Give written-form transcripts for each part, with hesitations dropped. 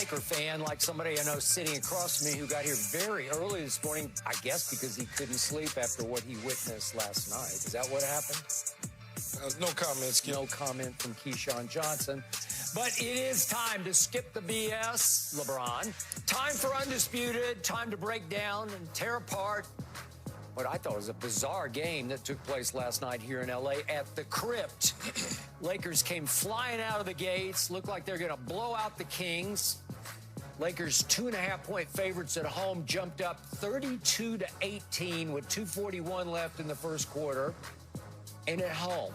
Laker fan like somebody I know sitting across from me who got here very early this morning, I guess because he couldn't sleep after what he witnessed last night. Is that what happened? No comment, Skip. No comment from Keyshawn Johnson. But it is time to skip the BS, LeBron. Time for Undisputed. Time to break down and tear apart what I thought was a bizarre game that took place last night here in L.A. at the Crypt. Lakers came flying out of the gates. Looked like they're going to blow out the Kings. Lakers 2.5-point favorites at home jumped up 32-18 with 2:41 left in the first quarter. And at home,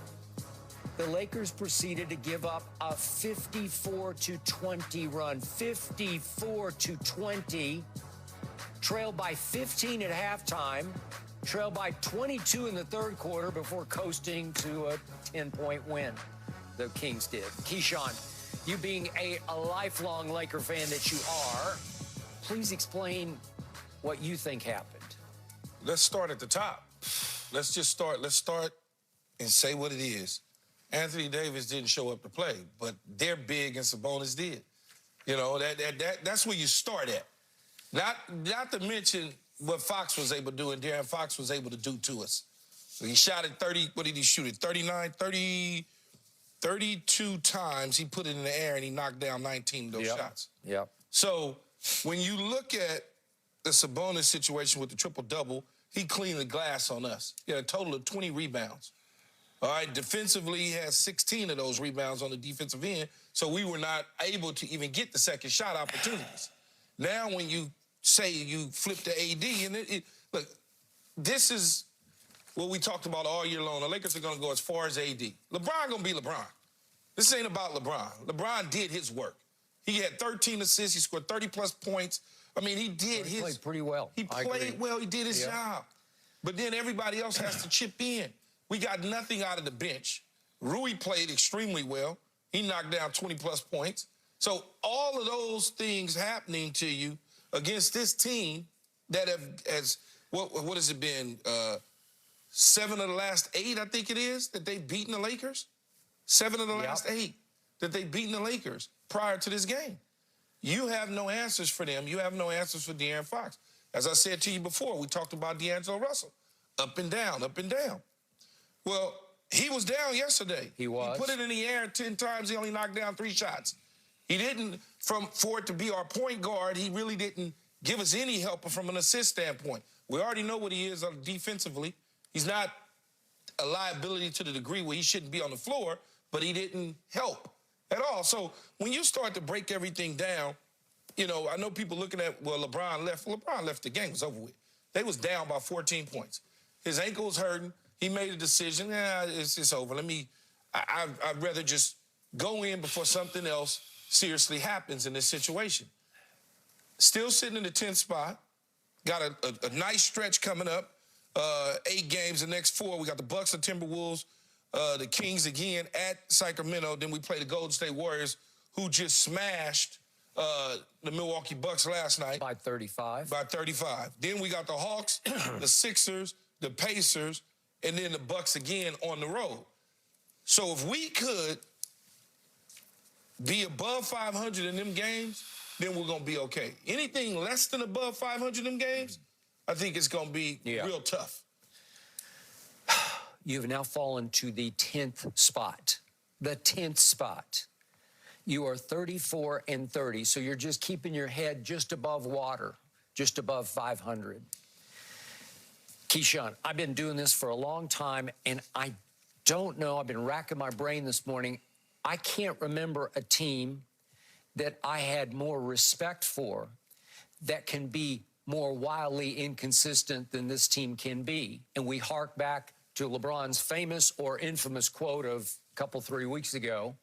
the Lakers proceeded to give up a 54-20 run. 54-20. Trailed by 15 at halftime. Trailed by 22 in the third quarter before coasting to a 10-point win. The Kings did. Keyshawn, you being a lifelong Laker fan that you are, please explain what you think happened. Let's start at the top. Let's start and say what it is. Anthony Davis didn't show up to play, but they're big and Sabonis did. You know, that's where you start at. Not to mention what Fox was able to do and De'Aaron Fox was able to do to us. So he shot at 30, what did he shoot at? 32 times he put it in the air and he knocked down 19 of those shots. Yep. So when you look at the Sabonis situation with the triple-double, he cleaned the glass on us. He had a total of 20 rebounds. All right, defensively, he has 16 of those rebounds on the defensive end, so we were not able to even get the second shot opportunities. Now when you say you flip to AD, and look, this is what we talked about all year long. The Lakers are going to go as far as AD. LeBron going to be LeBron. This ain't about LeBron. LeBron did his work. He had 13 assists. He scored 30-plus points. I mean, he did He played pretty well. He played well. He did his job. But then everybody else has to chip in. We got nothing out of the bench. Rui played extremely well. He knocked down 20-plus points. So all of those things happening to you against this team that what has it been, 7 of the last 8, I think it is, that they've beaten the Lakers? 7 of the last 8 that they've beaten the Lakers prior to this game. You have no answers for them. You have no answers for De'Aaron Fox. As I said to you before, we talked about D'Angelo Russell. Up and down, up and down. Well, he was down yesterday. He was. He put it in the air 10 times. He only knocked down 3 shots. He didn't, for it to be our point guard, he really didn't give us any help from an assist standpoint. We already know what he is defensively. He's not a liability to the degree where he shouldn't be on the floor, but he didn't help at all. So when you start to break everything down, you know, I know people looking at, well, LeBron left. LeBron left, the game was over with. They was down by 14 points. His ankle was hurting. He made a decision. It's over. I'd rather just go in before something else seriously happens in this situation. Still sitting in the 10th spot. Got a nice stretch coming up. 8 games, the next 4. We got the Bucks and Timberwolves, the Kings again at Sacramento. Then we play the Golden State Warriors, who just smashed the Milwaukee Bucks last night. By 35. By 35. Then we got the Hawks, the Sixers, the Pacers, and then the Bucks again on the road. So if we could be above 500 in them games, then we're going to be okay. Anything less than above 500 in them games, I think it's going to be real tough. You've now fallen to the 10th spot. The 10th spot. You are 34-30, so you're just keeping your head just above water, just above 500. Keyshawn, I've been doing this for a long time, and I don't know. I've been racking my brain this morning. I can't remember a team that I had more respect for that can be more wildly inconsistent than this team can be. And we hark back to LeBron's famous or infamous quote of a couple, 3 weeks ago.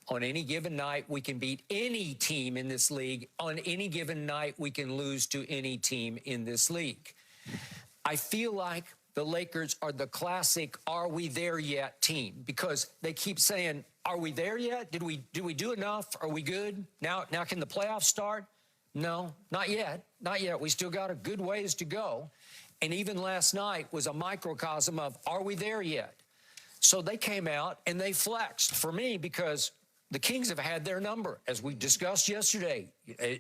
On any given night, we can beat any team in this league. On any given night, we can lose to any team in this league. I feel like the Lakers are the classic "are we there yet" team, because they keep saying, "Are we there yet? Did we do enough? Are we good? Now can the playoffs start?" No, not yet. Not yet. We still got a good ways to go. And even last night was a microcosm of, are we there yet? So they came out and they flexed for me, because the Kings have had their number, as we discussed yesterday.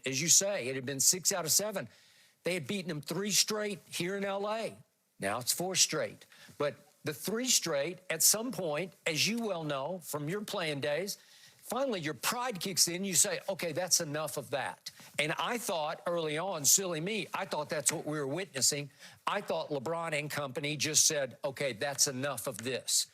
As you say, it had been 6 out of 7. They had beaten them 3 straight here in L.A. Now it's 4 straight. But the 3 straight, at some point, as you well know from your playing days, finally your pride kicks in. You say, okay, that's enough of that. And I thought early on, silly me, I thought that's what we were witnessing. I thought LeBron and company just said, okay, that's enough of this.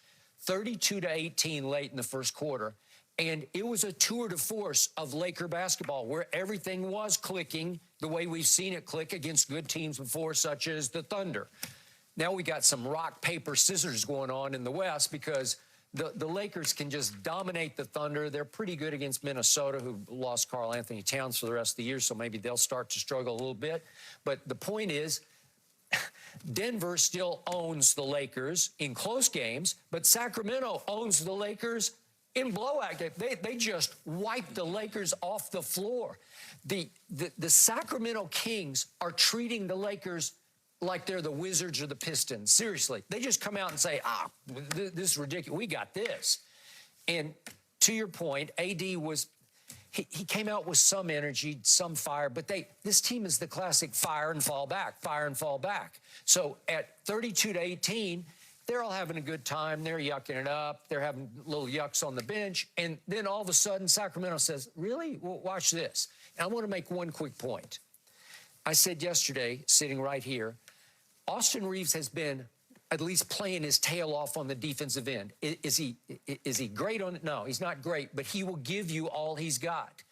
32-18 late in the first quarter. And it was a tour de force of Laker basketball where everything was clicking the way we've seen it click against good teams before, such as the Thunder. Now we got some rock, paper, scissors going on in the West because the Lakers can just dominate the Thunder. They're pretty good against Minnesota, who lost Karl Anthony Towns for the rest of the year, so maybe they'll start to struggle a little bit. But the point is, Denver still owns the Lakers in close games, but Sacramento owns the Lakers in blowout. They just wiped the Lakers off the floor. The Sacramento Kings are treating the Lakers like they're the Wizards or the Pistons. Seriously. They just come out and say, this is ridiculous. We got this. And to your point, AD was, he came out with some energy, some fire, but this team is the classic fire and fall back, fire and fall back. So at 32-18, they're all having a good time. They're yucking it up. They're having little yucks on the bench. And then all of a sudden, Sacramento says, really? Well, watch this. And I want to make one quick point. I said yesterday, sitting right here, Austin Reeves has been at least playing his tail off on the defensive end. Is he great on it? No, he's not great, but he will give you all he's got.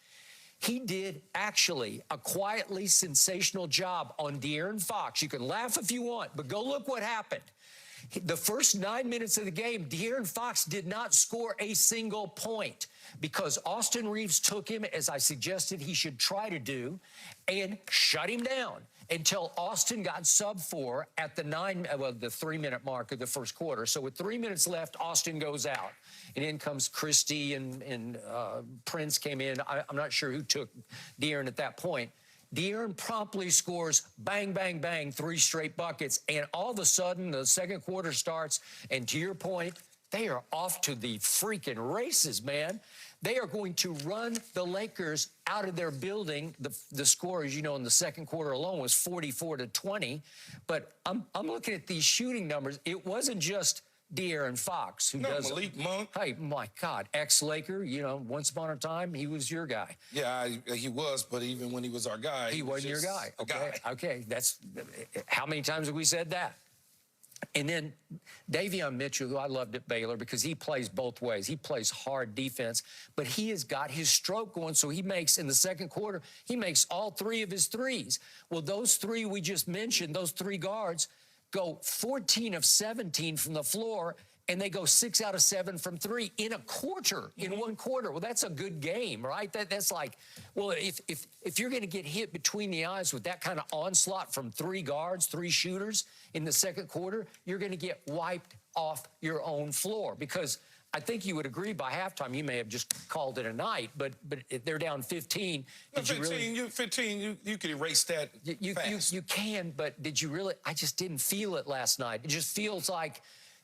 He did actually a quietly sensational job on De'Aaron Fox. You can laugh if you want, but go look what happened. The first 9 minutes of the game, De'Aaron Fox did not score a single point because Austin Reeves took him, as I suggested he should try to do, and shut him down until Austin got sub-4 at the 3-minute mark of the first quarter. So with 3 minutes left, Austin goes out. And in comes Christie and Prince came in. I'm not sure who took De'Aaron at that point. De'Aaron promptly scores, bang, bang, bang, 3 straight buckets. And all of a sudden, the second quarter starts. And to your point, they are off to the freaking races, man. They are going to run the Lakers out of their building. The score, as you know, in the second quarter alone was 44-20. But I'm looking at these shooting numbers. It wasn't just De'Aaron Fox who does Malik Monk. Hey, my God, ex-Laker, you know, once upon a time, he was your guy. Yeah, he was, but even when he was our guy, he wasn't your guy. Okay, that's how many times have we said that? And then Davion Mitchell, who I loved at Baylor because he plays both ways. He plays hard defense, but he has got his stroke going, so he makes, in the second quarter, he makes all 3 of his threes. Well, those 3 we just mentioned, those 3 guards, go 14 of 17 from the floor, and they go 6 out of 7 from 3 in a quarter, in 1 quarter. Well, that's a good game, right? That's like, well, if you're going to get hit between the eyes with that kind of onslaught from 3 guards, 3 shooters in the second quarter, you're going to get wiped off your own floor. Because I think you would agree by halftime, you may have just called it a night, but if they're down 15. Did 15, you could erase that fast. You can, but did you really? I just didn't feel it last night. It just feels like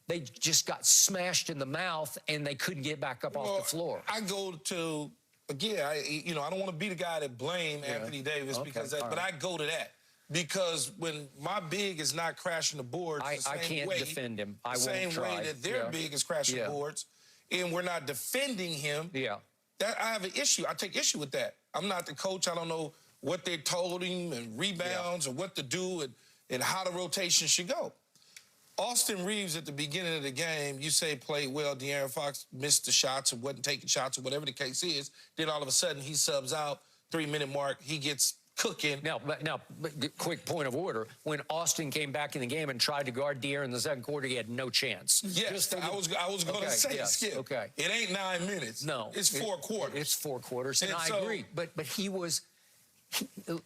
they just got smashed in the mouth and they couldn't get back up off the floor. I go to, again, I don't want to be the guy that blame Anthony Davis because that, but I go to that. Because when my big is not crashing the boards the same I can't way, defend him. I the won't same way that their big is crashing boards, and we're not defending him, that I have an issue. I take issue with that. I'm not the coach. I don't know what they told him and rebounds or what to do and how the rotation should go. Austin Reeves at the beginning of the game, you say played well. De'Aaron Fox missed the shots or wasn't taking shots or whatever the case is. Then all of a sudden he subs out, 3-minute mark, he gets cooking. Now, quick point of order. When Austin came back in the game and tried to guard De'Aaron in the second quarter, he had no chance. Yes, I was going to say, Skip. Okay. It ain't 9 minutes. No. It's 4 quarters. It's 4 quarters, and I agree. But he was...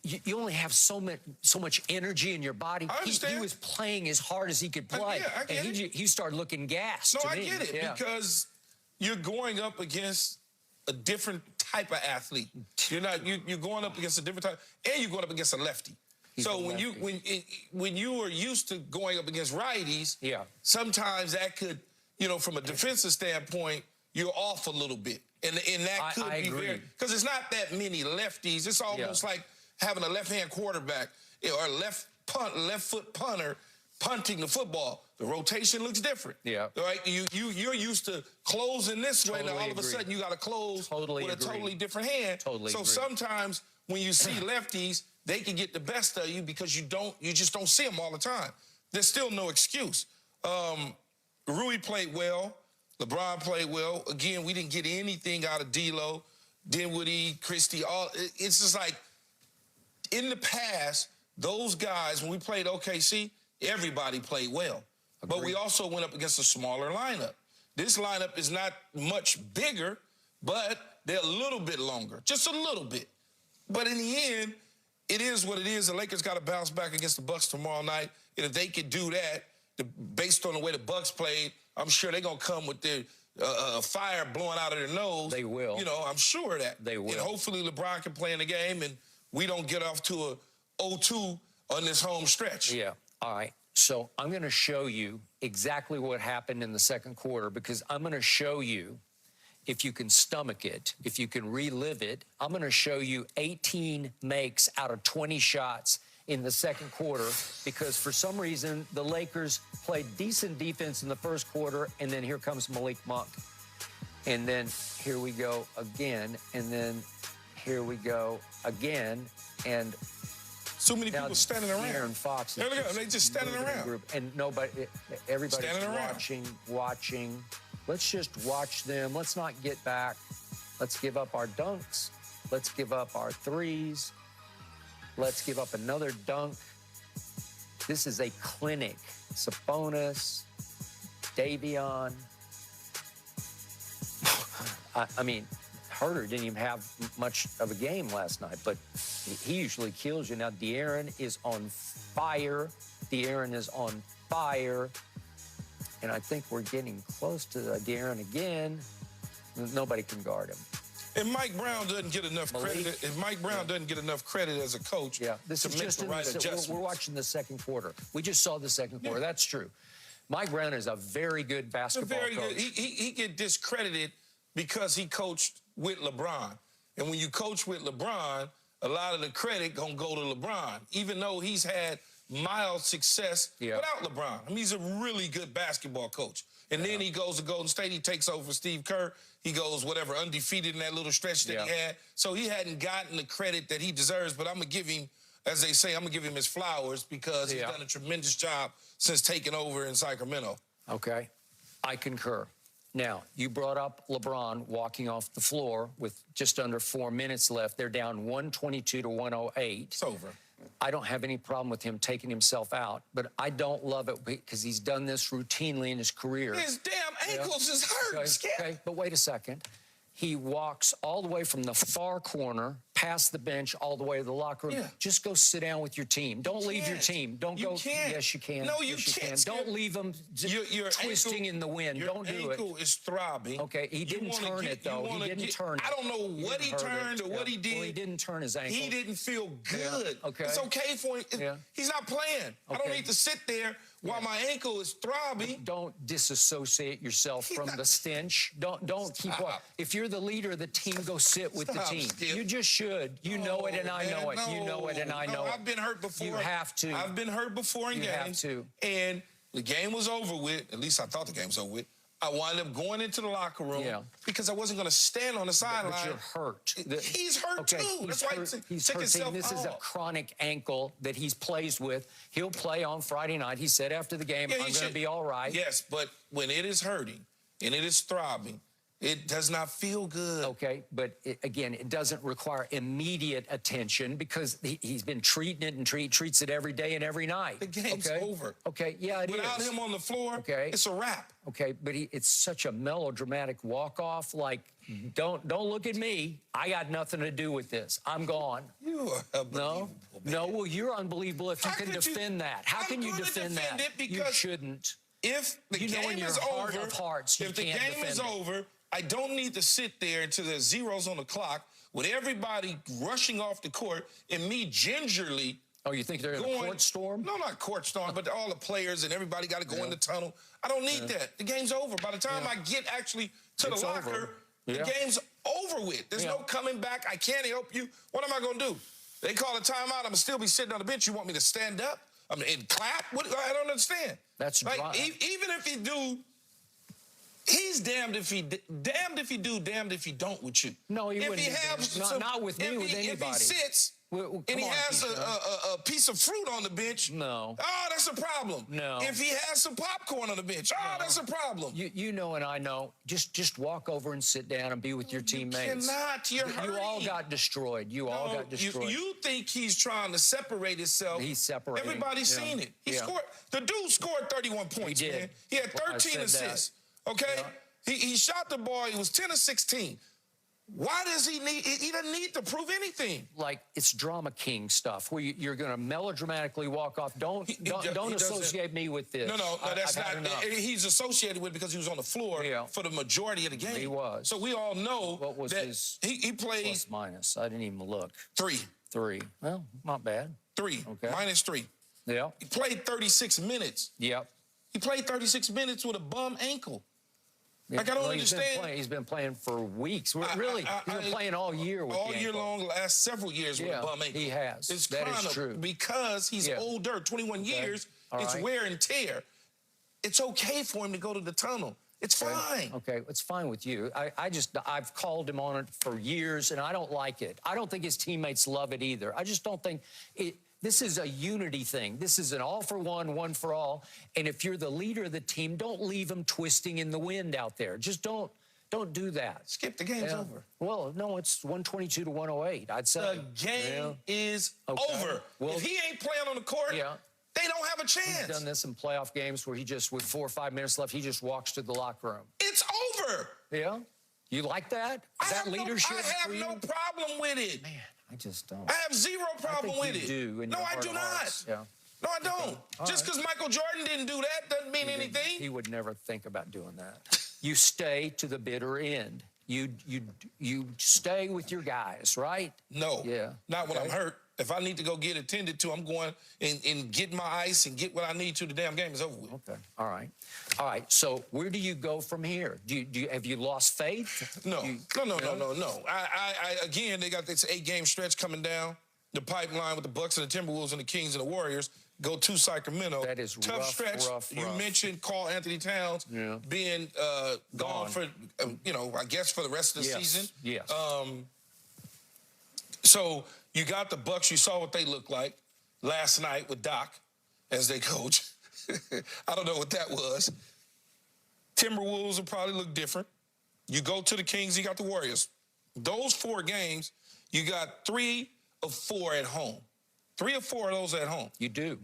you only have so much energy in your body. I understand. He was playing as hard as he could play. I get it. He started looking gassed. No, I get it because you're going up against a different type of athlete. You're going up against a different type, and you're going up against a lefty. So when you are used to going up against righties, sometimes that could, from a defensive standpoint, you're off a little bit. And that could I be agree. very, because it's not that many lefties. It's almost like having a left-hand quarterback or a left foot punter punting the football. The rotation looks different. Yeah. Right? You're used to closing this way, now all of a sudden you got to close with a totally different hand. So sometimes when you see lefties, they can get the best of you because you just don't see them all the time. There's still no excuse. Rui played well. LeBron played well. Again, we didn't get anything out of D'Lo, Dinwiddie, Christie. It's just like in the past, those guys, when we played OKC, everybody played well. Agreed. But we also went up against a smaller lineup. This lineup is not much bigger, but they're a little bit longer, just a little bit. But in the end, it is what it is. The Lakers got to bounce back against the Bucks tomorrow night. And if they could do that, based on the way the Bucks played, I'm sure they're going to come with their fire blowing out of their nose. They will. You know, I'm sure of that. They will. And hopefully LeBron can play in the game and we don't get off to a 0-2 on this home stretch. Yeah. All right. So I'm going to show you exactly what happened in the second quarter because I'm going to show you, if you can stomach it, if you can relive it, I'm going to show you 18 makes out of 20 shots in the second quarter because for some reason the Lakers played decent defense in the first quarter, and then here comes Malik Monk. And then here we go again, and then here we go again, and so many people standing around. Aaron Fox. There we go. They just standing around. Group, and everybody's standing watching. Let's just watch them. Let's not get back. Let's give up our dunks. Let's give up our threes. Let's give up another dunk. This is a clinic. Sabonis, Davion. I mean, Herter didn't even have much of a game last night, but he usually kills you. Now, De'Aaron is on fire. De'Aaron is on fire. And I think we're getting close to De'Aaron again. Nobody can guard him. And Mike Brown doesn't get enough credit. If Mike Brown doesn't get enough credit as a coach, this to is make just the right adjustments. We're watching the second quarter. We just saw the second quarter. That's true. Mike Brown is a very good basketball coach. Good. He get discredited because he coached with LeBron. And when you coach with LeBron, a lot of the credit gonna go to LeBron, even though he's had mild success without LeBron. I mean, he's a really good basketball coach. And then he goes to Golden State. He takes over for Steve Kerr. He goes, undefeated in that little stretch that he had. So he hadn't gotten the credit that he deserves, but I'm going to give him, as they say, I'm going to give him his flowers because he's done a tremendous job since taking over in Sacramento. Okay. I concur. Now, you brought up LeBron walking off the floor with just under 4 minutes left. They're down 122 to 108. It's over. I don't have any problem with him taking himself out, but I don't love it because he's done this routinely in his career. His damn ankles is hurt. Okay, but wait a second. He walks all the way from the far corner, past the bench, all the way to the locker room. Just go sit down with your team. Don't leave your team. Don't go. Yes, you can. No, you can't. Don't leave them twisting in the wind. Don't do it. Your ankle is throbbing. Okay, he didn't turn it, though. He didn't turn it. I don't know what he turned or what he did. Well, he didn't turn his ankle. He didn't feel good. Okay. It's okay for him. He's not playing. I don't need to sit there while my ankle is throbbing. Don't disassociate yourself from the stench. Don't keep walking. If you're the leader of the team, go sit with the team. Skip. You just should. You know it, and I know it. You know it, and I know it. I've been hurt before. You have to. I've been hurt before in games. You have to. And the game was over with. At least I thought the game was over with. I wound up going into the locker room because I wasn't going to stand on the sideline. But you're hurt. He's hurt too. That's why he took himself This is a chronic ankle that he's plays with. He'll play on Friday night. He said after the game, I'm going to be all right. Yes, but when it is hurting and it is throbbing, it does not feel good. Okay, but again, it doesn't require immediate attention because he's been treating it and treats it every day and every night. The game's over. Okay, yeah, it is. Without him on the floor, it's a wrap. Okay, but it's such a melodramatic walk-off. Like, don't look at me. I got nothing to do with this. I'm gone. You are unbelievable. No, well, you're unbelievable if you can defend that. How can you defend that? You shouldn't. If the game is over, if the game is over, I don't need to sit there until there's zeros on the clock with everybody rushing off the court and me gingerly. Oh, you think they're in a court storm? No, not court storm, but all the players and everybody got to go in the tunnel. I don't need that. The game's over. By the time I get actually to the locker, the game's over with. There's no coming back. I can't help you. What am I going to do? They call a timeout. I'm going to still be sitting on the bench. You want me to stand up? I mean, and clap? What? I don't understand. That's like, dry. Even if he do, he's damned if he do, damned if he don't with you. No, he wouldn't. Not with me, with anybody. If he sits and he has a piece of fruit on the bench, no. Oh, that's a problem. No. If he has some popcorn on the bench, oh, that's a problem. You know and I know. Just walk over and sit down and be with your teammates. Cannot. You're hurting. You all got destroyed. You all got destroyed. You think he's trying to separate himself. He's separating. Everybody's seen it. He scored. The dude scored 31 points, he did. man. He had 13 assists. That. Okay? Yeah. He shot the ball. He was 10 of 16. Why does he need? He doesn't need to prove anything. Like it's drama king stuff, where you're going to melodramatically walk off. Don't associate me with this. No, that's not. He's associated with it because he was on the floor for the majority of the game. He was. So we all know what was that his he played plus minus. I didn't even look. 3. Well, not bad. 3. Okay. -3. Yeah. He played 36 minutes. Yep. He played 36 minutes with a bum ankle. Like, I don't understand. He's been playing for weeks. He's been playing all year with all year long, last several years with a bum ankle. He has. It's that is true. Because he's older, 21 years, it's wear and tear. It's okay for him to go to the tunnel. It's fine. Okay, it's fine with you. I've called him on it for years, and I don't like it. I don't think his teammates love it either. I just don't think it. This is a unity thing. This is an all for one, one for all. And if you're the leader of the team, don't leave them twisting in the wind out there. Just don't do that. Skip, the game's over. Well, no, it's 122 to 108. I'd say the game is over. Well, if he ain't playing on the court, they don't have a chance. He's done this in playoff games where he just, with 4 or 5 minutes left, he just walks to the locker room. It's over. Yeah. You like that? Is that leadership? I have no problem with it. Man. I just don't. I have zero problem with it. No, I do not. Yeah. No, I don't. Just because Michael Jordan didn't do that doesn't mean anything. He would never think about doing that. You stay to the bitter end. You stay with your guys, right? No. Yeah. Not when I'm hurt. If I need to go get attended to, I'm going and get my ice and get what I need to. The damn game is over with. Okay. All right. So where do you go from here? Have you lost faith? No. No. Again, they got this 8-game stretch coming down the pipeline with the Bucks and the Timberwolves and the Kings and the Warriors. Go to Sacramento. That is tough stretch. Rough. You mentioned Karl Anthony Towns being gone for, I guess for the rest of the season. Yes. So you got the Bucks. You saw what they looked like last night with Doc as their coach. I don't know what that was. Timberwolves will probably look different. You go to the Kings, you got the Warriors. Those 4 games, you got 3 of 4 at home. 3 or 4 of those at home. You do.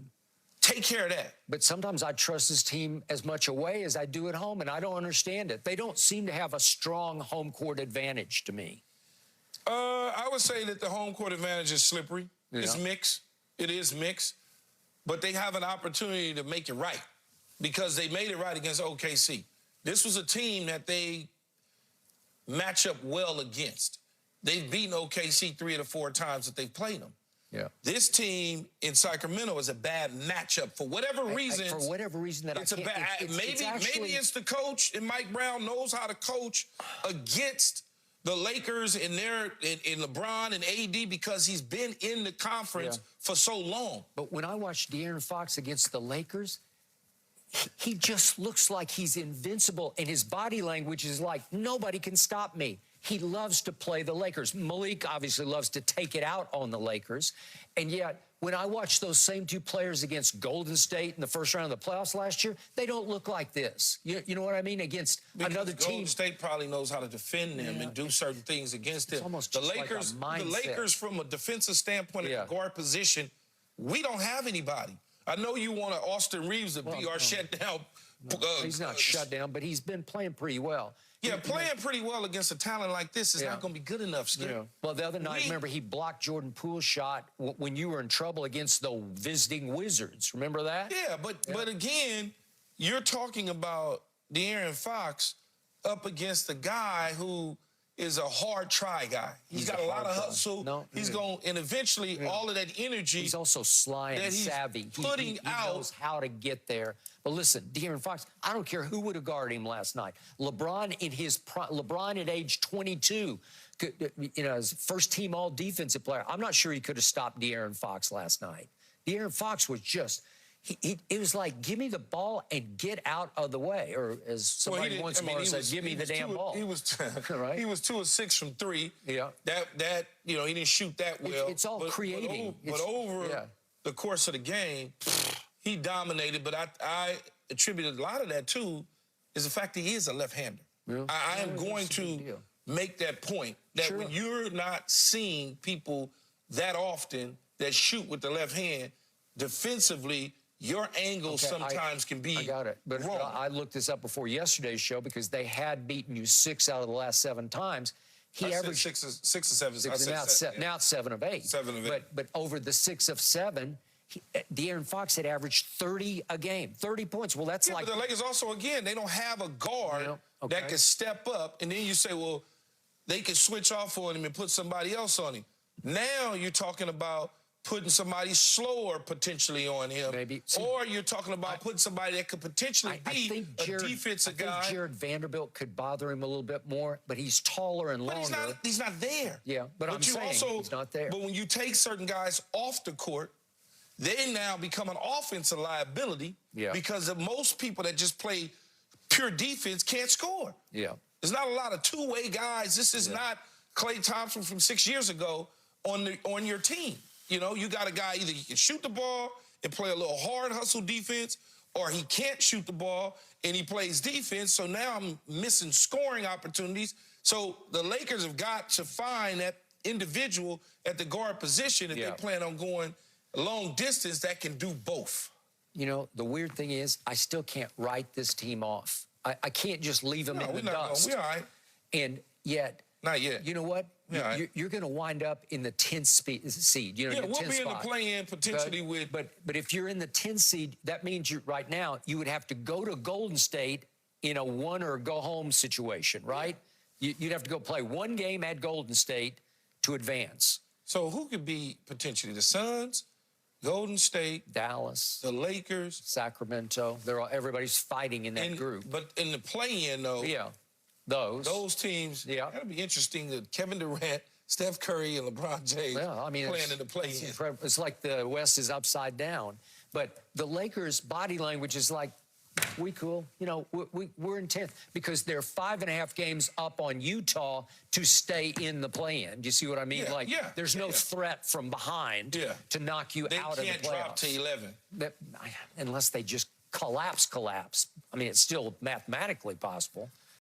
Take care of that. But sometimes I trust this team as much away as I do at home, and I don't understand it. They don't seem to have a strong home court advantage to me. I would say that the home court advantage is slippery. Yeah. It's mixed. It is mixed. But they have an opportunity to make it right because they made it right against OKC. This was a team that they match up well against. They've beaten OKC 3 of the 4 times that they've played them. Yeah. This team in Sacramento is a bad matchup for whatever reason. For whatever reason that it's maybe it's the coach, and Mike Brown knows how to coach against the Lakers and LeBron and AD because he's been in the conference for so long. But when I watched De'Aaron Fox against the Lakers, he just looks like he's invincible, and his body language is like, nobody can stop me. He loves to play the Lakers. Malik obviously loves to take it out on the Lakers. And yet, when I watch those same 2 players against Golden State in the first round of the playoffs last year, they don't look like this. You know what I mean? Against another team. Golden State probably knows how to defend them and do certain things against them. It's almost just the Lakers, like a mindset. The Lakers, from a defensive standpoint at the guard position, we don't have anybody. I know you want Austin Reeves to be our shutdown. He's not shut down, but he's been playing pretty well. Yeah, playing pretty well against a talent like this is not going to be good enough, Skip. Yeah. Well, the other night, remember, he blocked Jordan Poole's shot when you were in trouble against the visiting Wizards. Remember that? Yeah, but again, you're talking about De'Aaron Fox up against a guy who is a hard try guy. He's got a lot of hustle. No, he's going, and eventually all of that energy. He's also sly and savvy. He knows how to get there. But listen, De'Aaron Fox, I don't care who would have guarded him last night. LeBron at age 22, as first-team all-defensive player. I'm not sure he could have stopped De'Aaron Fox last night. De'Aaron Fox was just. It was like, give me the ball and get out of the way. Or as somebody once said, give me the damn ball. He was right? He was 2 of 6 from 3. Yeah. That he didn't shoot that well. It's all creating. But over the course of the game, he dominated. But I attributed a lot of that to is the fact that he is a left-hander. Yeah. I am going to make that point that when you're not seeing people that often that shoot with the left hand, defensively, your angle sometimes can be I got it. But wrong. I looked this up before yesterday's show because they had beaten you 6 out of the last 7 times. He averaged 6 or 7. Now it's 7 of 8. 7 of 8. But over the 6 of 7, De'Aaron Fox had averaged 30 a game, 30 points. Well, that's like. But the Lakers also, again, they don't have a guard that can step up, and then you say, well, they can switch off on him and put somebody else on him. Now you're talking about putting somebody slower potentially on him. Maybe. Or you're talking about putting somebody that could potentially be a defensive guy. I think Jared Vanderbilt could bother him a little bit more, but he's taller and longer. But he's not there. Yeah, but I'm saying he's not there. But when you take certain guys off the court, they now become an offensive liability because most people that just play pure defense can't score. Yeah. There's not a lot of two-way guys. This is not Klay Thompson from 6 years ago on your team. You know, you got a guy, either he can shoot the ball and play a little hard hustle defense, or he can't shoot the ball and he plays defense. So now I'm missing scoring opportunities. So the Lakers have got to find that individual at the guard position if they plan on going a long distance that can do both. You know, the weird thing is I still can't write this team off. I can't just leave them in the dust. We're all right. And yet. Not yet. You know what? You're going to wind up in the 10th seed. You know, we'll be in the play-in potentially with. But if you're in the 10th seed, that means right now you would have to go to Golden State in a one or go home situation, right? You'd have to go play one game at Golden State to advance. So who could be potentially the Suns, Golden State, Dallas, the Lakers, Sacramento? Everybody's fighting in that group. But in the play-in though. Yeah. Those teams, that'll be interesting that Kevin Durant, Steph Curry, and LeBron James playing in the play-in. It's like the West is upside down. But the Lakers' body language is like, we cool. You know, we're in 10th because they're 5.5 games up on Utah to stay in the play-in. Do you see what I mean? There's no threat from behind to knock you out of the playoffs. They can't drop to 11. Unless they just collapse. I mean, it's still mathematically possible.